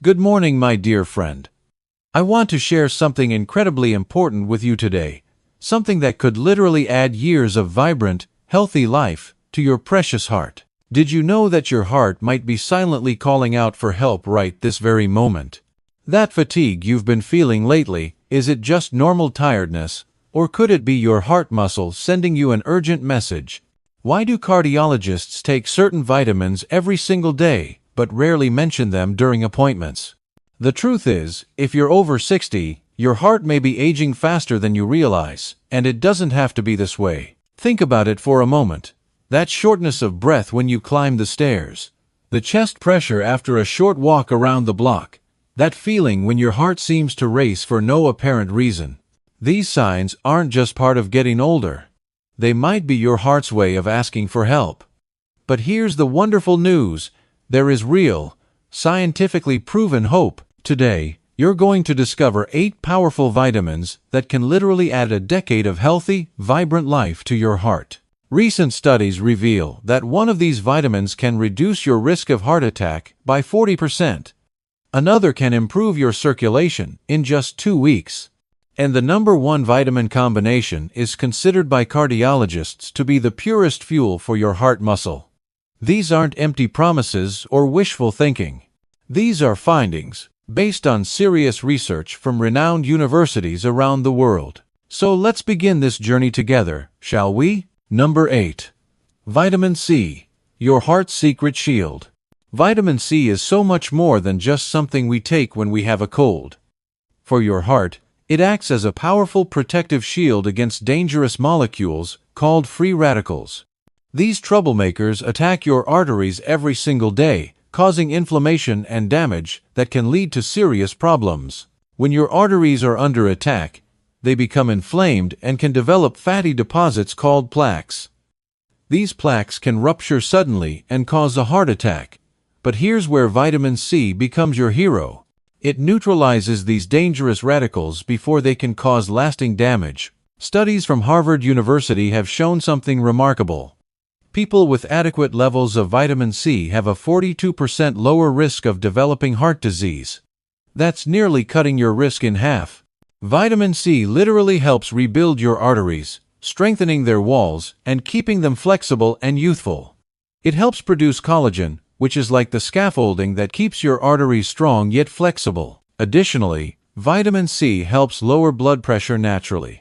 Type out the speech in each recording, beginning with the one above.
Good morning, my dear friend. I want to share something incredibly important with you today, something that could literally add years of vibrant, healthy life to your precious heart. Did you know that your heart might be silently calling out for help right this very moment? That fatigue you've been feeling lately, is it just normal tiredness, or could it be your heart muscle sending you an urgent message? Why do cardiologists take certain vitamins every single day, but rarely mention them during appointments? The truth is, if you're over 60, your heart may be aging faster than you realize, and it doesn't have to be this way. Think about it for a moment. That shortness of breath when you climb the stairs, the chest pressure after a short walk around the block, that feeling when your heart seems to race for no apparent reason. These signs aren't just part of getting older. They might be your heart's way of asking for help. But here's the wonderful news. There is real, scientifically proven hope. Today, you're going to discover 8 powerful vitamins that can literally add a decade of healthy, vibrant life to your heart. Recent studies reveal that one of these vitamins can reduce your risk of heart attack by 40%. Another can improve your circulation in just 2 weeks. And the number one vitamin combination is considered by cardiologists to be the purest fuel for your heart muscle. These aren't empty promises or wishful thinking. These are findings based on serious research from renowned universities around the world. So let's begin this journey together, shall we? Number 8. Vitamin C, your heart's secret shield. Vitamin C is so much more than just something we take when we have a cold. For your heart, it acts as a powerful protective shield against dangerous molecules called free radicals. These troublemakers attack your arteries every single day, causing inflammation and damage that can lead to serious problems. When your arteries are under attack, they become inflamed and can develop fatty deposits called plaques. These plaques can rupture suddenly and cause a heart attack. But here's where vitamin C becomes your hero. It neutralizes these dangerous radicals before they can cause lasting damage. Studies from Harvard University have shown something remarkable. People with adequate levels of vitamin C have a 42% lower risk of developing heart disease. That's nearly cutting your risk in half. Vitamin C literally helps rebuild your arteries, strengthening their walls and keeping them flexible and youthful. It helps produce collagen, which is like the scaffolding that keeps your arteries strong yet flexible. Additionally, vitamin C helps lower blood pressure naturally.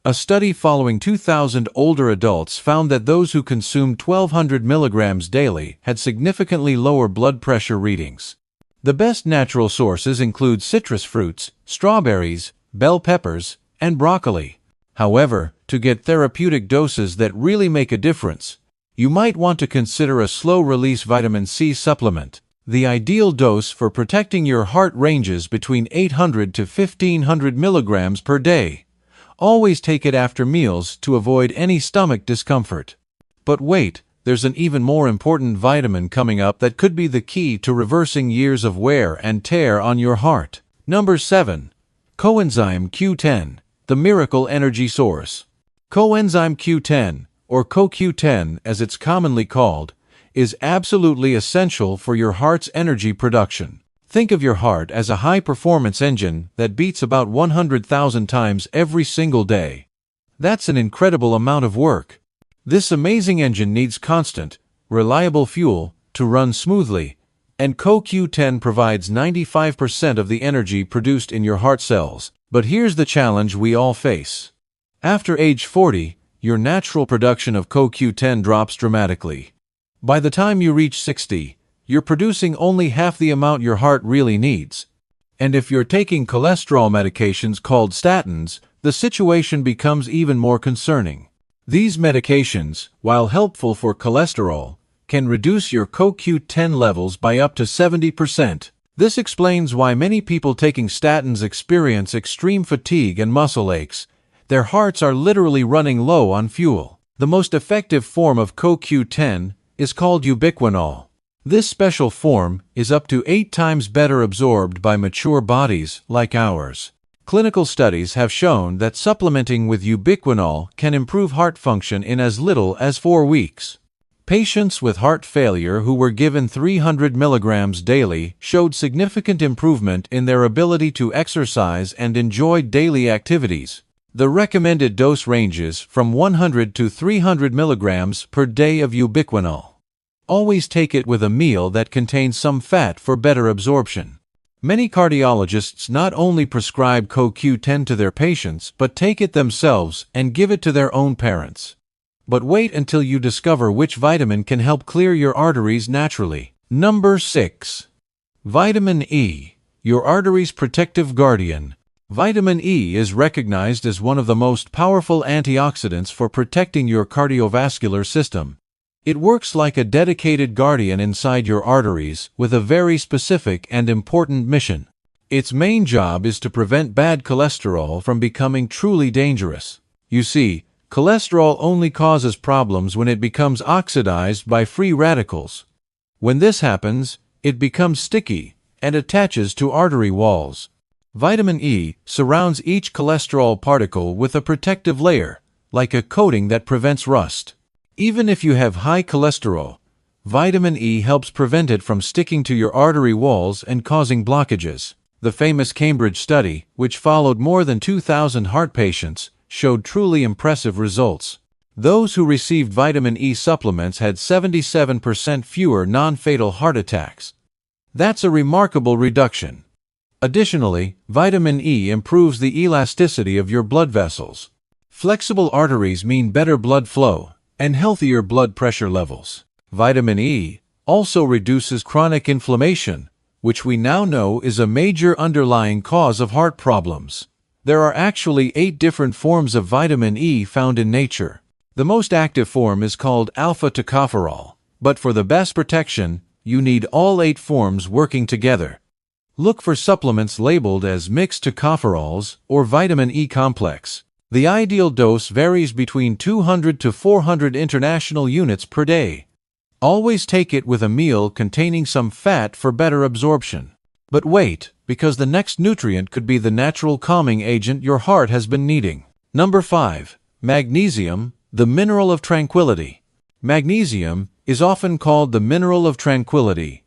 A study following 2,000 older adults found that those who consumed 1,200 milligrams daily had significantly lower blood pressure readings. The best natural sources include citrus fruits, strawberries, bell peppers, and broccoli. However, to get therapeutic doses that really make a difference, you might want to consider a slow-release vitamin C supplement. The ideal dose for protecting your heart ranges between 800 to 1,500 milligrams per day. Always take it after meals to avoid any stomach discomfort. But wait, there's an even more important vitamin coming up that could be the key to reversing years of wear and tear on your heart. Number 7. Coenzyme Q10, the miracle energy source. Coenzyme Q10, or CoQ10 as it's commonly called, is absolutely essential for your heart's energy production. Think of your heart as a high-performance engine that beats about 100,000 times every single day. That's an incredible amount of work. This amazing engine needs constant, reliable fuel to run smoothly, and CoQ10 provides 95% of the energy produced in your heart cells. But here's the challenge we all face. After age 40, your natural production of CoQ10 drops dramatically. By the time you reach 60, you're producing only half the amount your heart really needs. And if you're taking cholesterol medications called statins, the situation becomes even more concerning. These medications, while helpful for cholesterol, can reduce your CoQ10 levels by up to 70%. This explains why many people taking statins experience extreme fatigue and muscle aches. Their hearts are literally running low on fuel. The most effective form of CoQ10 is called ubiquinol. This special form is up to 8 times better absorbed by mature bodies like ours. Clinical studies have shown that supplementing with ubiquinol can improve heart function in as little as 4 weeks. Patients with heart failure who were given 300 milligrams daily showed significant improvement in their ability to exercise and enjoy daily activities. The recommended dose ranges from 100 to 300 milligrams per day of ubiquinol. Always take it with a meal that contains some fat for better absorption. Many cardiologists not only prescribe CoQ10 to their patients but take it themselves and give it to their own parents. But wait until you discover which vitamin can help clear your arteries naturally. Number 6. Vitamin E, your artery's protective guardian. Vitamin E is recognized as one of the most powerful antioxidants for protecting your cardiovascular system. It works like a dedicated guardian inside your arteries with a very specific and important mission. Its main job is to prevent bad cholesterol from becoming truly dangerous. You see, cholesterol only causes problems when it becomes oxidized by free radicals. When this happens, it becomes sticky and attaches to artery walls. Vitamin E surrounds each cholesterol particle with a protective layer, like a coating that prevents rust. Even if you have high cholesterol, vitamin E helps prevent it from sticking to your artery walls and causing blockages. The famous Cambridge study, which followed more than 2,000 heart patients, showed truly impressive results. Those who received vitamin E supplements had 77% fewer non-fatal heart attacks. That's a remarkable reduction. Additionally, vitamin E improves the elasticity of your blood vessels. Flexible arteries mean better blood flow and healthier blood pressure levels. Vitamin E also reduces chronic inflammation, which we now know is a major underlying cause of heart problems. There are actually 8 different forms of vitamin E found in nature. The most active form is called alpha-tocopherol, but for the best protection, you need all 8 forms working together. Look for supplements labeled as mixed tocopherols or vitamin E complex. The ideal dose varies between 200 to 400 international units per day. Always take it with a meal containing some fat for better absorption. But wait, because the next nutrient could be the natural calming agent your heart has been needing. Number 5. Magnesium, the mineral of tranquility. Magnesium is often called the mineral of tranquility,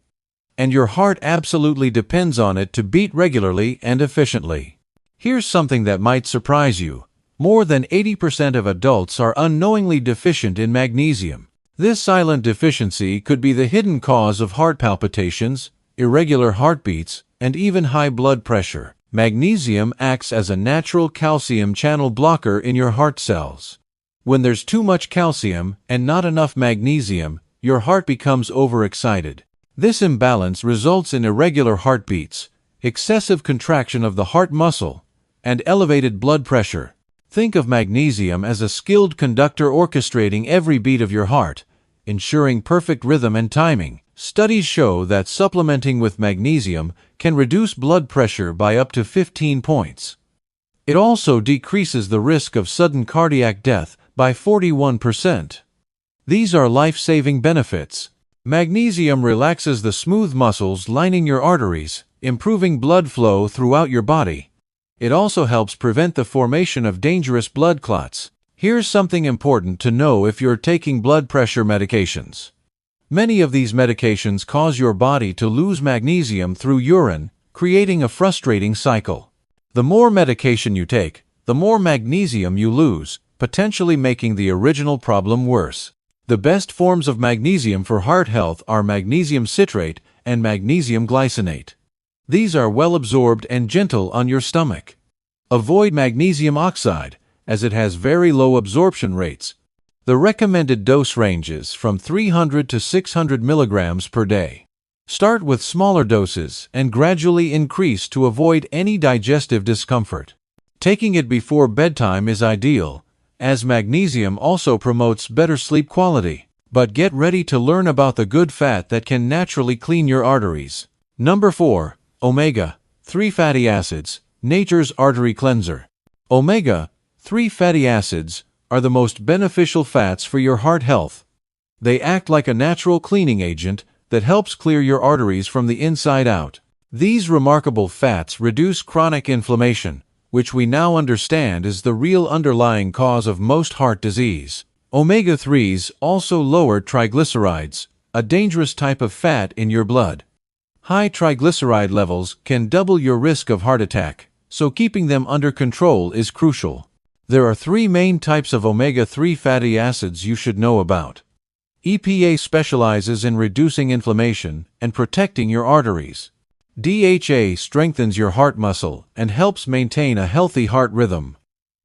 and your heart absolutely depends on it to beat regularly and efficiently. Here's something that might surprise you. More than 80% of adults are unknowingly deficient in magnesium. This silent deficiency could be the hidden cause of heart palpitations, irregular heartbeats, and even high blood pressure. Magnesium acts as a natural calcium channel blocker in your heart cells. When there's too much calcium and not enough magnesium, your heart becomes overexcited. This imbalance results in irregular heartbeats, excessive contraction of the heart muscle, and elevated blood pressure. Think of magnesium as a skilled conductor orchestrating every beat of your heart, ensuring perfect rhythm and timing. Studies show that supplementing with magnesium can reduce blood pressure by up to 15 points. It also decreases the risk of sudden cardiac death by 41%. These are life-saving benefits. Magnesium relaxes the smooth muscles lining your arteries, improving blood flow throughout your body. It also helps prevent the formation of dangerous blood clots. Here's something important to know if you're taking blood pressure medications. Many of these medications cause your body to lose magnesium through urine, creating a frustrating cycle. The more medication you take, the more magnesium you lose, potentially making the original problem worse. The best forms of magnesium for heart health are magnesium citrate and magnesium glycinate. These are well absorbed and gentle on your stomach. Avoid magnesium oxide, as it has very low absorption rates. The recommended dose ranges from 300 to 600 milligrams per day. Start with smaller doses and gradually increase to avoid any digestive discomfort. Taking it before bedtime is ideal, as magnesium also promotes better sleep quality. But get ready to learn about the good fat that can naturally clean your arteries. Number 4. Omega-3 fatty acids, nature's artery cleanser. Omega-3 fatty acids are the most beneficial fats for your heart health. They act like a natural cleaning agent that helps clear your arteries from the inside out. These remarkable fats reduce chronic inflammation, which we now understand is the real underlying cause of most heart disease. Omega-3s also lower triglycerides, a dangerous type of fat in your blood. High triglyceride levels can double your risk of heart attack, so keeping them under control is crucial. There are three main types of omega-3 fatty acids you should know about. EPA specializes in reducing inflammation and protecting your arteries. DHA strengthens your heart muscle and helps maintain a healthy heart rhythm.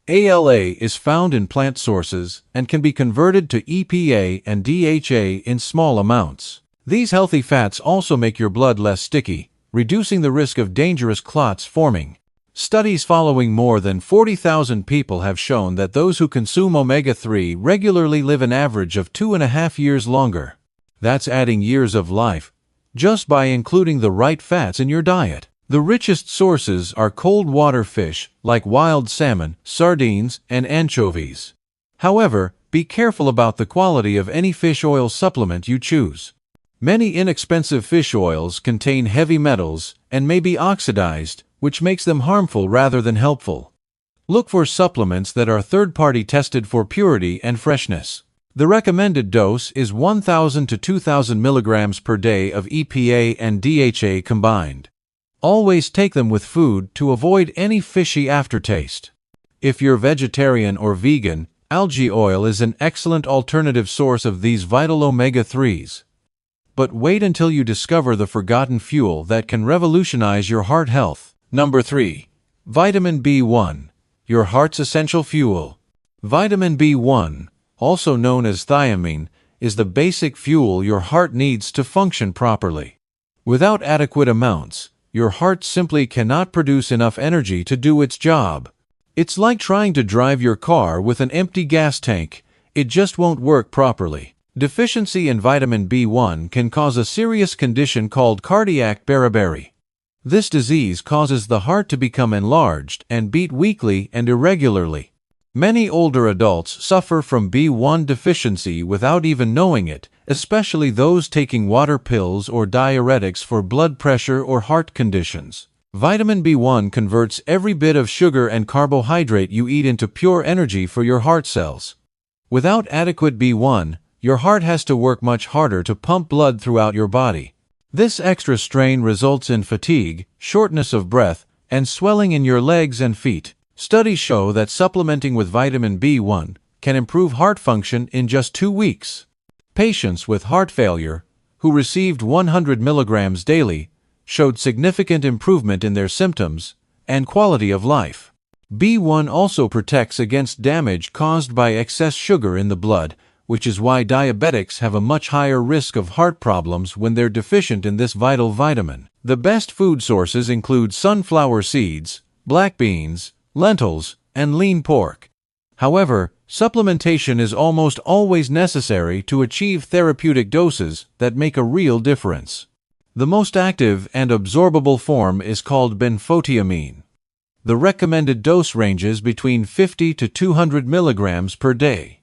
ALA is found in plant sources and can be converted to EPA and DHA in small amounts. These healthy fats also make your blood less sticky, reducing the risk of dangerous clots forming. Studies following more than 40,000 people have shown that those who consume omega-3 regularly live an average of 2.5 years longer. That's adding years of life, just by including the right fats in your diet. The richest sources are cold water fish like wild salmon, sardines, and anchovies. However, be careful about the quality of any fish oil supplement you choose. Many inexpensive fish oils contain heavy metals and may be oxidized, which makes them harmful rather than helpful. Look for supplements that are third-party tested for purity and freshness. The recommended dose is 1,000 to 2,000 milligrams per day of EPA and DHA combined. Always take them with food to avoid any fishy aftertaste. If you're vegetarian or vegan, algae oil is an excellent alternative source of these vital omega-3s. But wait until you discover the forgotten fuel that can revolutionize your heart health. Number 3. Vitamin B1, your heart's essential fuel. Vitamin B1, also known as thiamine, is the basic fuel your heart needs to function properly. Without adequate amounts, your heart simply cannot produce enough energy to do its job. It's like trying to drive your car with an empty gas tank. It just won't work properly. Deficiency in vitamin B1 can cause a serious condition called cardiac beriberi. This disease causes the heart to become enlarged and beat weakly and irregularly. Many older adults suffer from B1 deficiency without even knowing it, especially those taking water pills or diuretics for blood pressure or heart conditions. Vitamin B1 converts every bit of sugar and carbohydrate you eat into pure energy for your heart cells. Without adequate B1, your heart has to work much harder to pump blood throughout your body. This extra strain results in fatigue, shortness of breath, and swelling in your legs and feet. Studies show that supplementing with vitamin B1 can improve heart function in just 2 weeks. Patients with heart failure, who received 100 milligrams daily, showed significant improvement in their symptoms and quality of life. B1 also protects against damage caused by excess sugar in the blood, which is why diabetics have a much higher risk of heart problems when they're deficient in this vital vitamin. The best food sources include sunflower seeds, black beans, lentils, and lean pork. However, supplementation is almost always necessary to achieve therapeutic doses that make a real difference. The most active and absorbable form is called benfotiamine. The recommended dose ranges between 50 to 200 milligrams per day.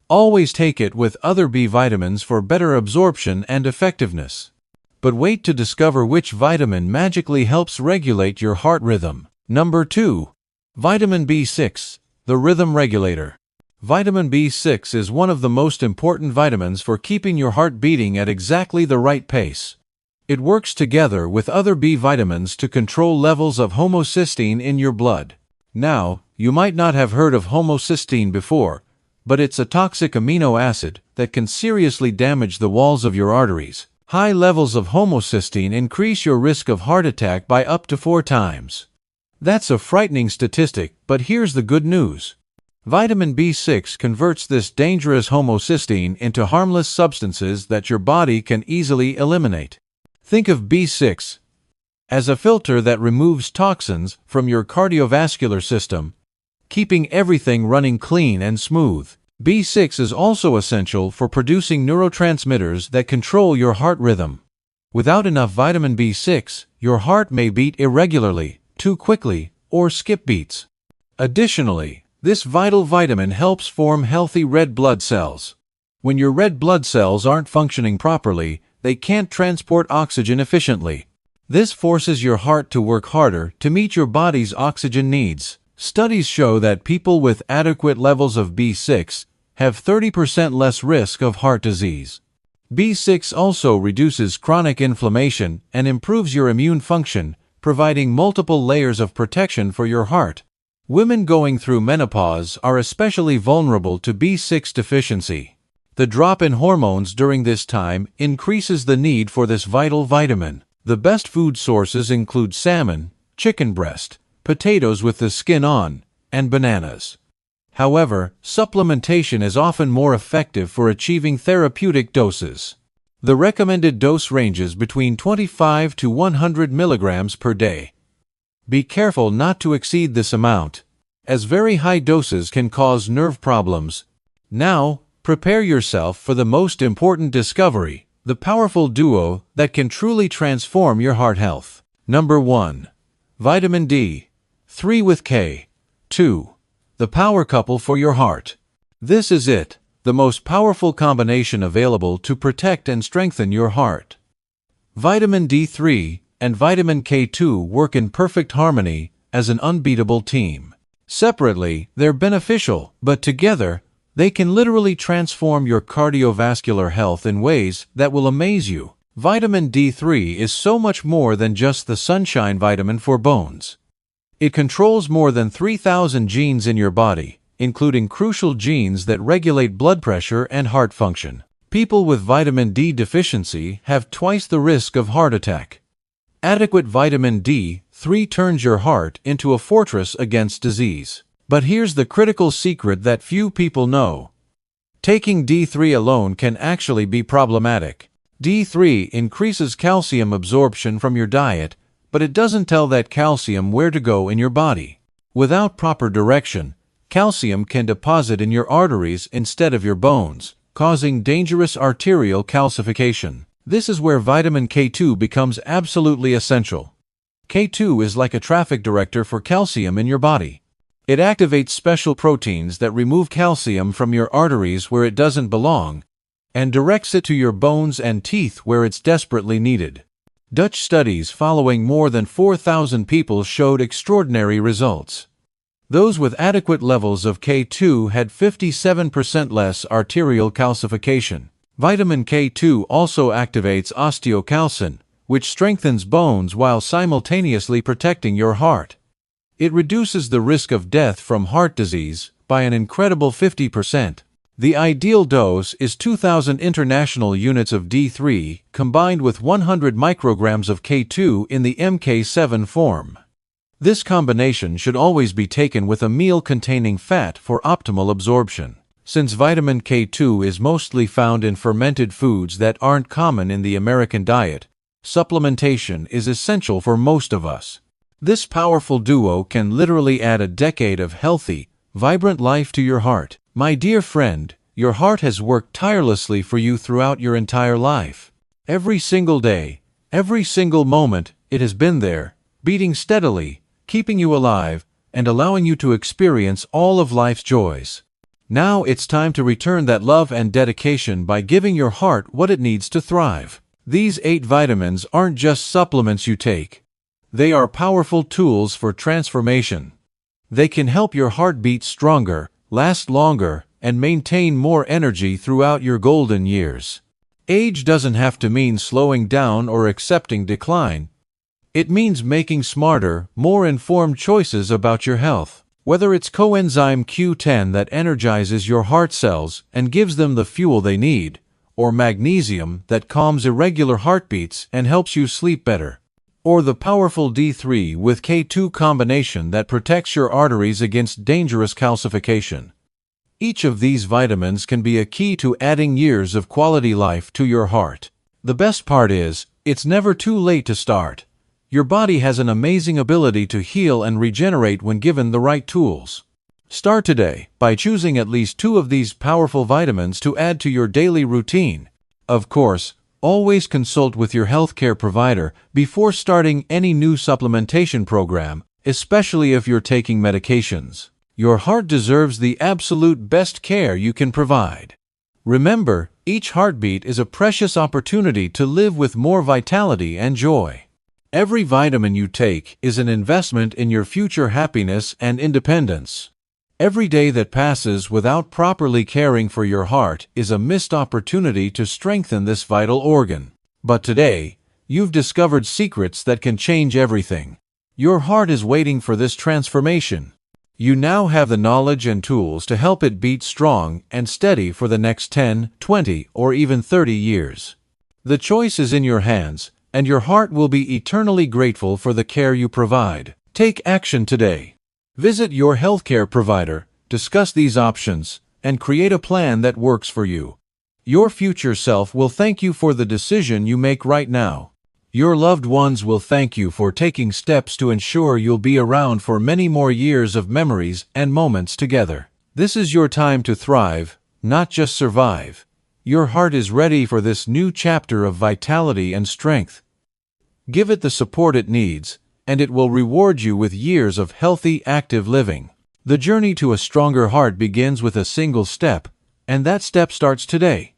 Always take it with other B vitamins for better absorption and effectiveness. But wait to discover which vitamin magically helps regulate your heart rhythm. Number 2. Vitamin B6, the rhythm regulator. Vitamin B6 is one of the most important vitamins for keeping your heart beating at exactly the right pace. It works together with other B vitamins to control levels of homocysteine in your blood. Now, you might not have heard of homocysteine before, but it's a toxic amino acid that can seriously damage the walls of your arteries. High levels of homocysteine increase your risk of heart attack by up to 4 times. That's a frightening statistic, but here's the good news. Vitamin B6 converts this dangerous homocysteine into harmless substances that your body can easily eliminate. Think of B6 as a filter that removes toxins from your cardiovascular system, keeping everything running clean and smooth. B6 is also essential for producing neurotransmitters that control your heart rhythm. Without enough vitamin B6, your heart may beat irregularly, too quickly, or skip beats. Additionally, this vital vitamin helps form healthy red blood cells. When your red blood cells aren't functioning properly, they can't transport oxygen efficiently. This forces your heart to work harder to meet your body's oxygen needs. Studies show that people with adequate levels of B6 have 30% less risk of heart disease. B6 also reduces chronic inflammation and improves your immune function, providing multiple layers of protection for your heart. Women going through menopause are especially vulnerable to B6 deficiency. The drop in hormones during this time increases the need for this vital vitamin. The best food sources include salmon, chicken breast, potatoes with the skin on, and bananas. However, supplementation is often more effective for achieving therapeutic doses. The recommended dose ranges between 25 to 100 milligrams per day. Be careful not to exceed this amount, as very high doses can cause nerve problems. Now, prepare yourself for the most important discovery, the powerful duo that can truly transform your heart health. Number 1. Vitamin D3 with K2. The power couple for your heart. This is it, the most powerful combination available to protect and strengthen your heart. Vitamin D3 and vitamin K2 work in perfect harmony as an unbeatable team. Separately, they're beneficial, but together, they can literally transform your cardiovascular health in ways that will amaze you. Vitamin D3 is so much more than just the sunshine vitamin for bones. It controls more than 3,000 genes in your body, including crucial genes that regulate blood pressure and heart function. People with vitamin D deficiency have twice the risk of heart attack. Adequate vitamin D3 turns your heart into a fortress against disease. But here's the critical secret that few people know. Taking D3 alone can actually be problematic. D3 increases calcium absorption from your diet, but it doesn't tell that calcium where to go in your body. Without proper direction, calcium can deposit in your arteries instead of your bones, causing dangerous arterial calcification. This is where vitamin K2 becomes absolutely essential. K2 is like a traffic director for calcium in your body. It activates special proteins that remove calcium from your arteries where it doesn't belong, and directs it to your bones and teeth where it's desperately needed. Dutch studies following more than 4,000 people showed extraordinary results. Those with adequate levels of K2 had 57% less arterial calcification. Vitamin K2 also activates osteocalcin, which strengthens bones while simultaneously protecting your heart. It reduces the risk of death from heart disease by an incredible 50%. The ideal dose is 2,000 international units of D3 combined with 100 micrograms of K2 in the MK7 form. This combination should always be taken with a meal containing fat for optimal absorption. Since vitamin K2 is mostly found in fermented foods that aren't common in the American diet, supplementation is essential for most of us. This powerful duo can literally add a decade of healthy, vibrant life to your heart. My dear friend, your heart has worked tirelessly for you throughout your entire life. Every single day, every single moment, it has been there, beating steadily, keeping you alive, and allowing you to experience all of life's joys. Now it's time to return that love and dedication by giving your heart what it needs to thrive. These 8 vitamins aren't just supplements you take. They are powerful tools for transformation. They can help your heart beat stronger, last longer, and maintain more energy throughout your golden years. Age doesn't have to mean slowing down or accepting decline. It means making smarter, more informed choices about your health. Whether it's Coenzyme Q10 that energizes your heart cells and gives them the fuel they need, or magnesium that calms irregular heartbeats and helps you sleep better, or the powerful D3 with K2 combination that protects your arteries against dangerous calcification. Each of these vitamins can be a key to adding years of quality life to your heart. The best part is, it's never too late to start. Your body has an amazing ability to heal and regenerate when given the right tools. Start today by choosing at least 2 of these powerful vitamins to add to your daily routine. Of course, always consult with your healthcare provider before starting any new supplementation program, especially if you're taking medications. Your heart deserves the absolute best care you can provide. Remember, each heartbeat is a precious opportunity to live with more vitality and joy. Every vitamin you take is an investment in your future happiness and independence. Every day that passes without properly caring for your heart is a missed opportunity to strengthen this vital organ. But today, you've discovered secrets that can change everything. Your heart is waiting for this transformation. You now have the knowledge and tools to help it beat strong and steady for the next 10, 20, or even 30 years. The choice is in your hands, and your heart will be eternally grateful for the care you provide. Take action today. Visit your healthcare provider, discuss these options, and create a plan that works for you. Your future self will thank you for the decision you make right now. Your loved ones will thank you for taking steps to ensure you'll be around for many more years of memories and moments together. This is your time to thrive, not just survive. Your heart is ready for this new chapter of vitality and strength. Give it the support it needs, and it will reward you with years of healthy, active living. The journey to a stronger heart begins with a single step, and that step starts today.